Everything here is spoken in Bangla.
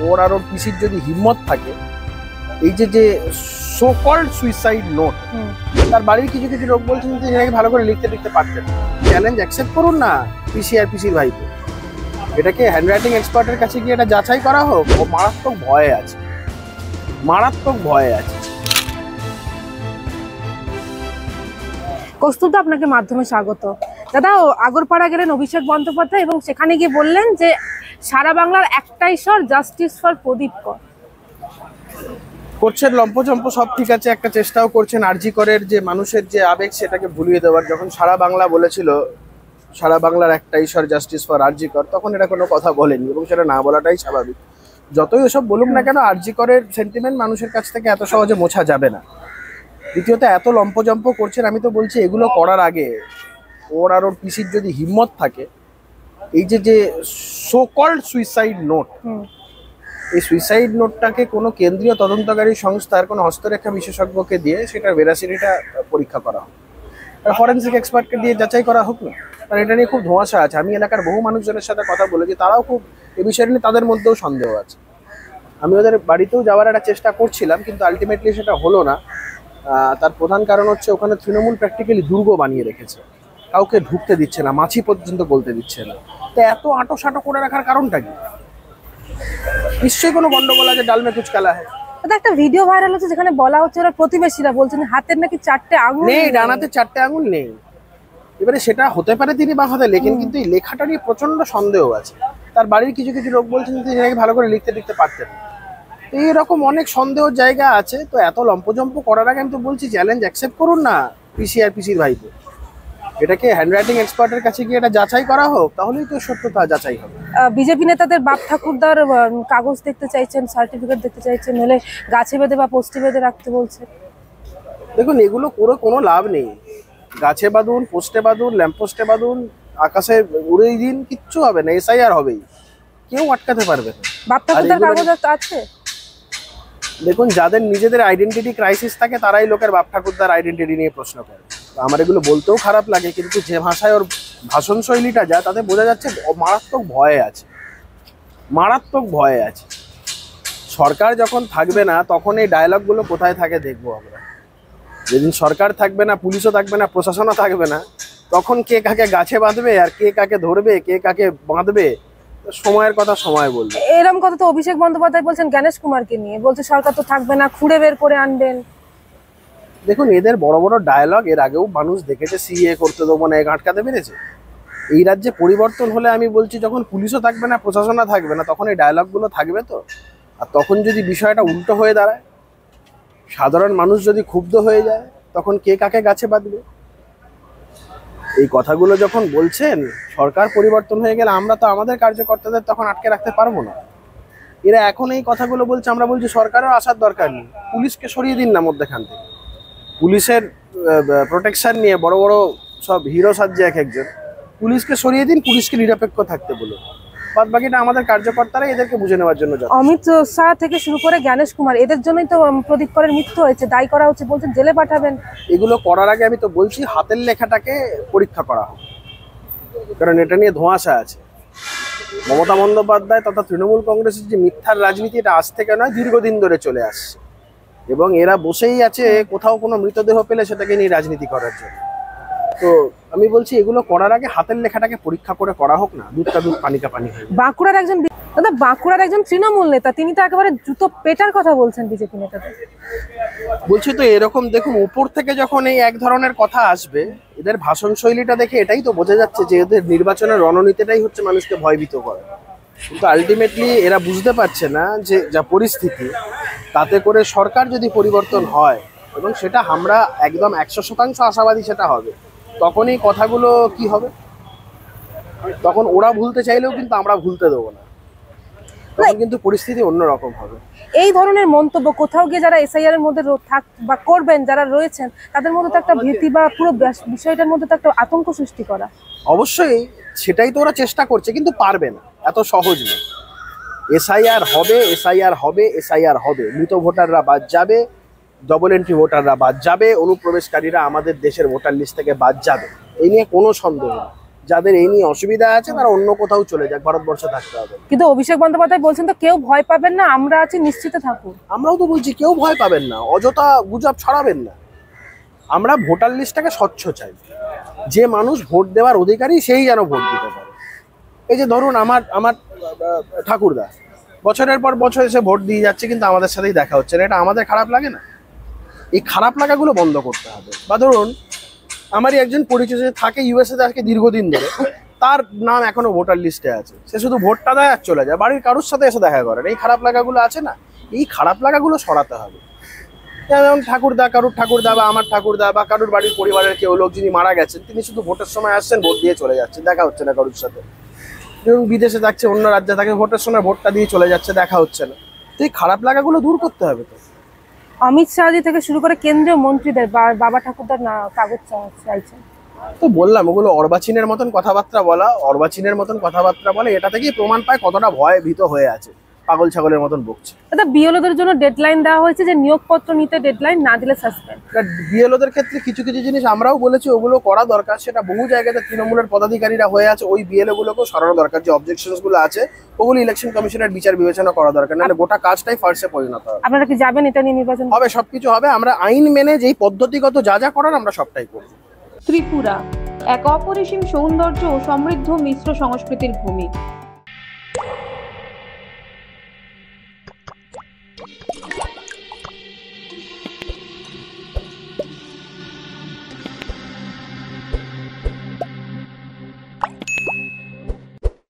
ওর আর ওর পিসির যদি হিম্মত থাকে, এই যে সো কল্ড সুইসাইড নোট, তার বাড়ির কিছু কিছু লোক বলছেন যে এটাকে ভালো করে লিখতে পারতেন। চ্যালেঞ্জ অ্যাকসেপ্ট করুন না পিসি আর পিসির ভাইকে, এটাকে হ্যান্ডরাইটিং এক্সপার্টের কাছে গিয়ে এটা যাচাই করা হোক। ও মারাত্মক ভয়ে আছে, মারাত্মক ভয়ে আছে। কস্তুরদা, আপনাকে মাধ্যমে স্বাগত। দাদা, আগরপাড়া গেলেন অভিষেক বন্দ্যোপাধ্যায় এবং সেখানে গিয়ে বললেন যে সারা বাংলার একটাই স্বর, জাস্টিস ফর প্রদীপ কর। করছেন লম্পচম্প, সব ঠিক আছে, একটা চেষ্টাও করছেন আরজি করের যে মানুষের যে আবেগ সেটাকে ভুলিয়ে দেওয়ার। যখন সারা বাংলা বলেছিল সারা বাংলার একটাই স্বর, জাস্টিস ফর আরজি কর, তখন এটা কোনো কথা বলেনি এবং সেটা না বলাটাই স্বাভাবিক। যতই ওসব বলুক না কেন, আরজি করের সেন্টিমেন্ট মানুষের কাছ থেকে এত সহজে মোছা যাবে না। দ্বিতীয়ত এত লম্পজম্প করছেন, আমি তো বলছি এগুলো করার আগে ওর আর ওর পিসির যদি হিম্মত থাকে, এই যে সো কল্ড সুইসাইড নোট, এই সুইসাইড নোটটাকে কোনো কেন্দ্রীয় তদন্তকারী সংস্থার কোনো হস্তরেখা বিশেষজ্ঞকে দিয়ে সেটার ভেরাসিটিটা পরীক্ষা করা হোক, ফরেন্সিক এক্সপার্টকে দিয়ে যাচাই করা হোক না। কারণ এটা নিয়ে খুব ধোঁয়াশা আছে। আমি এলাকার বহু মানুষজনের সাথে কথা বলেছি, তারাও খুব এ বিষয় নিয়ে তাদের মধ্যেও সন্দেহ আছে। আমি ওদের বাড়িতেও যাওয়ার একটা চেষ্টা করছিলাম, কিন্তু আলটিমেটলি সেটা হলো না। তার প্রধান কারণ হচ্ছে ওখানে তৃণমূল প্র্যাকটিক্যালি দুর্গ বানিয়ে রেখেছে, কাউকে ঢুকতে দিচ্ছে না, মাছি পর্যন্ত বলতে দিচ্ছে না। তো এত আটো সাটো করে রাখার কারণটা কি? নিশ্চয়ই কোনো গন্ডগোল আছে, ডালমে কুচ কালা হয়। একটা ভিডিও ভাইরাল হচ্ছে যেখানে বলা হচ্ছে ওরা প্রতিবেশীরা বলছেন হাতের নাকি 4টে আঙুল নেই, ডানাতে 4টে আঙুল নেই। এবারে সেটা হতে পারে তিনি বা হতে লেখেন, কিন্তু এই লেখাটা নিয়ে প্রচন্ড সন্দেহ আছে। তার বাড়ির কিছু কিছু লোক বলছেন যে এটাকে ভালো করে লিখতে পারতেন। এইরকম অনেক সন্দেহের জায়গা আছে। তো এত লম্পজম্প করার আগে আমি তো বলছি চ্যালেঞ্জ অ্যাকসেপ্ট করুন না পিসি আর পিসির ভাইকে, এটাকে হ্যান্ডরাইটিং এক্সপার্টের কাছে গিয়ে এটা যাচাই করা হোক, তাহলেই তো সত্যতা যাচাই হবে। বিজেপি নেতাদের বাপ ঠাকুরদার কাগজ দেখতে চাইছেন, সার্টিফিকেট দেখতে চাইছেন, হলে গাছে বেঁধে বা পোস্টে বেঁধে রাখতে বলছে। দেখুন, এগুলো করে কোনো লাভ নেই। গাছে বাঁধুন, পোস্টে বাঁধুন, ল্যাম্পপোস্টে বাঁধুন, আকাশে উড়েই দিন, কিচ্ছু হবে না। এসআইআর হবেই, কেউ আটকাতে পারবে না। বাপ ঠাকুরদার কাগজ আছে। দেখুন, যাদের নিজেদের আইডেন্টিটি ক্রাইসিস থাকে তারাই লোকের বাপ ঠাকুরদার আইডেন্টিটি নিয়ে প্রশ্ন করে। আমার এগুলো বলতেও খারাপ লাগে, কিন্তু যে ভাষায় ওর ভাষণ শৈলীটা যায় তাতে বোঝা যাচ্ছে মারাত্মক ভয়ে আছে, মারাত্মক ভয়ে আছে। সরকার যখন থাকবে না তখন এই ডায়লগগুলো কোথায় থাকে দেখবো আমরা। যেদিন সরকার থাকবে না, পুলিশও থাকবে না, প্রশাসনও থাকবে না, তখন কে কাকে গাছে বাঁধবে আর কে কাকে ধরবে, কে কাকে বাঁধবে, সময়ের কথা সময় বলবে। এরকম কথা তো অভিষেক বন্দ্যোপাধ্যায় বলছেন জ্ঞানেশ কুমারকে নিয়ে, বলছে সরকার তো থাকবে না, খুঁড়ে বের করে আনবেন। দেখুন, এদের বড় বড় ডায়লগ এর আগেও মানুষ দেখেছে। সিএ করতে দেবো না, আটকাতে পেরেছে। এই রাজ্যে পরিবর্তন হলে আমি বলছি যখন পুলিশও থাকবে না, প্রশাসনও থাকবে না, তখন এই ডায়লগগুলো থাকবে তো। আর তখন যদি বিষয়টা উল্টো হয়ে দাঁড়ায়, সাধারণ মানুষ যদি ক্ষুব্ধ হয়ে যায়, তখন কে কাকে গাছে বাঁধবে? এই কথাগুলো যখন বলছেন, সরকার পরিবর্তন হয়ে গেলে আমরা তো আমাদের কার্যকর্তাদের তখন আটকে রাখতে পারবো না। এরা এখন এই কথাগুলো বলছে, আমরা বলছি সরকারের আসার দরকার নেই, পুলিশকে সরিয়ে দিন না মধ্যখান থেকে। পুলিশের প্রোটেকশন নিয়ে বড় বড় সব হিরো সাজ্জে এক একজন, পুলিশকে সরিয়ে দিন, পুলিশকে নিরপেক্ষ থাকতে বলুন। বাদ বাকিটা আমাদের কার্যকর্তারা এদেরকে বুঝে নেওয়ার জন্য। অমিত শাহ থেকে শুরু করে জ্ঞানেশ কুমার, এদের জন্যই তো প্রদীপ করের মৃত্যু হয়েছে, দায়ী করা হচ্ছে, বলছেন জেলে পাঠাবেন। এগুলো করার আগে আমি তো বলছি হাতের লেখাটাকে পরীক্ষা করা হোক, কারণ এটা নিয়ে ধোঁয়াশা আছে। মমতা বন্দ্যোপাধ্যায় তথা তৃণমূল কংগ্রেসের যে মিথ্যার রাজনীতি, এটা আজ থেকে নয়, দীর্ঘদিন ধরে চলে আসছে এবং এরা বসেই আছে কোথাও কোনো মৃতদেহ পেলে সেটাকে নিয়ে রাজনীতি করার জন্য। তো আমি বলছি এগুলো করার আগে হাতের লেখাটাকে পরীক্ষা করে করা হোক না, দুধটা দুধ পানিকা পানি। বাঁকুড়ার একজন দাদা, বাঁকুড়ার একজন তৃণমূল নেতা, তিনি তো একেবারে জুতো পেটার কথা বলছেন বিজেপি নেতাদের। বলছি তো এরকম, দেখুন উপর থেকে যখন এই এক ধরনের কথা আসবে, এদের ভাষণ শৈলীটা দেখে এটাই তো বোঝা যাচ্ছে যে এদের নির্বাচনের রণনীতিটাই হচ্ছে মানুষকে ভয়ভীত করা। কিন্তু আলটিমেটলি এরা বুঝতে পারছে না যে যা পরিস্থিতি, তাতে করে সরকার যদি পরিবর্তন হয় এবং সেটা আমরা একদম 100% আশাবাদী সেটা হবে, তখন এই কথাগুলো কি হবে? তখন ওরা ভুলতে চাইলেও কিন্তু আমরা ভুলতে দেবো না, তখন কিন্তু পরিস্থিতি অন্যরকম হবে। এই ধরনের মন্তব্য কোথাও গিয়ে যারা এসআইআর এর মধ্যে থাক বা করবেন, যারা রয়েছেন তাদের মধ্যে তো একটা ভীতি বা পুরো বিষয়টার মধ্যে তো একটা আতঙ্ক সৃষ্টি করা। অবশ্যই সেটাই তো ওরা চেষ্টা করছে, কিন্তু পারবে না, এত সহজ না। এসআইআর হবে, এসআইআর হবে, এসআইআর হবে, মৃত ভোটাররা বাদ যাবে, ডবল এন্ট্রি ভোটাররা বাদ যাবে, অনুপ্রবেশকারীরা আমাদের দেশের ভোটার লিস্ট থেকে বাদ যাবে, এই নিয়ে কোনো সন্দেহ নেই। যাদের এই নিয়ে অসুবিধা আছে তারা অন্য কোথাও চলে যাক, ভারতবর্ষে থাকতে হবে। কিন্তু অভিষেক বন্দ্যোপাধ্যায় বলছেন তো কেউ ভয় পাবেন না, আমরা আছি, নিশ্চিত থাকুন। আমরাও তো বলছি কেউ ভয় পাবেন না, অযথা গুজব ছড়াবেন না। আমরা ভোটার লিস্টটাকে স্বচ্ছ চাই, যে মানুষ ভোট দেওয়ার অধিকারী সেই যেন ভোট দিতে পারে। এই যে ধরুন আমার ঠাকুরদা বছরের পর বছর এসে ভোট দিয়ে যাচ্ছে, কিন্তু আমাদের সাথেই দেখা হচ্ছে না, এটা আমাদের খারাপ লাগে না? এই খারাপ লাগাগুলো বন্ধ করতে হবে। বা ধরুন আমারই একজন পরিচিত যে থাকে ইউএসএ থাকে দীর্ঘদিন ধরে, তার নাম এখনো ভোটার লিস্টে আছে, সে শুধু ভোটটা দেয় আর চলে যায়, বাড়ির কারোর সাথে এসে দেখা করেন। এই খারাপ লাগাগুলো আছে না, এই খারাপ লাগাগুলো সরাতে হবে। যেমন কারুর ঠাকুরদা বা আমার ঠাকুরদা বা কারুর বাড়ির পরিবারের কেউ লোক যিনি মারা গেছেন, তিনি শুধু ভোটের সময় আসছেন, ভোট দিয়ে চলে যাচ্ছেন, দেখা হচ্ছে না কারোর সাথে। যেমন বিদেশে থাকছে, অন্য রাজ্যে থাকে, ভোটের সময় ভোটটা দিয়ে চলে যাচ্ছে, দেখা হচ্ছে না। তো এই খারাপ লাগাগুলো দূর করতে হবে। তো অমিত শাহজি থেকে শুরু করে কেন্দ্রীয় মন্ত্রীদের বাবা ঠাকুরদার না কাগজ চাইছেন। তো বললাম ওগুলো অর্বাচীনের মতন কথাবার্তা বলে, এটা থেকেই প্রমাণ পায় কতটা ভয় ভীত হয়ে আছে, পাগল ছাগলের মতন বকছে। দাদা, বিএলওদের জন্য ডেডলাইন দেওয়া হয়েছে, যে নিয়োগপত্র নিতে ডেডলাইন না দিলে সাসপেন্ড। বিএলওদের ক্ষেত্রে কিছু কিছু জিনিস আমরাও বলেছি ওগুলো করা দরকার, সেটা বহু জায়গাতে তৃণমূলের পদাধিকারীরা হয়ে আছে, ওই বিএলও গুলোকেও সরানো দরকার। যে অবজেকশনস গুলো আছে ওগুলো ইলেকশন কমিশনের বিচার বিবেচনা করা দরকার, নাহলে গোটা কাজটাই ফার্সে পরিণত হবে। আপনারা কি যাবেন এটা নিয়ে নির্বাচন? হবে, সবকিছু হবে। আমরা আইন মেনে যেই পদ্ধতিগত যা যা করার আমরা সবটাই করবো। ত্রিপুরা এক অপরিসীম সৌন্দর্য ও সমৃদ্ধ মিশ্র সংস্কৃতির ভূমি।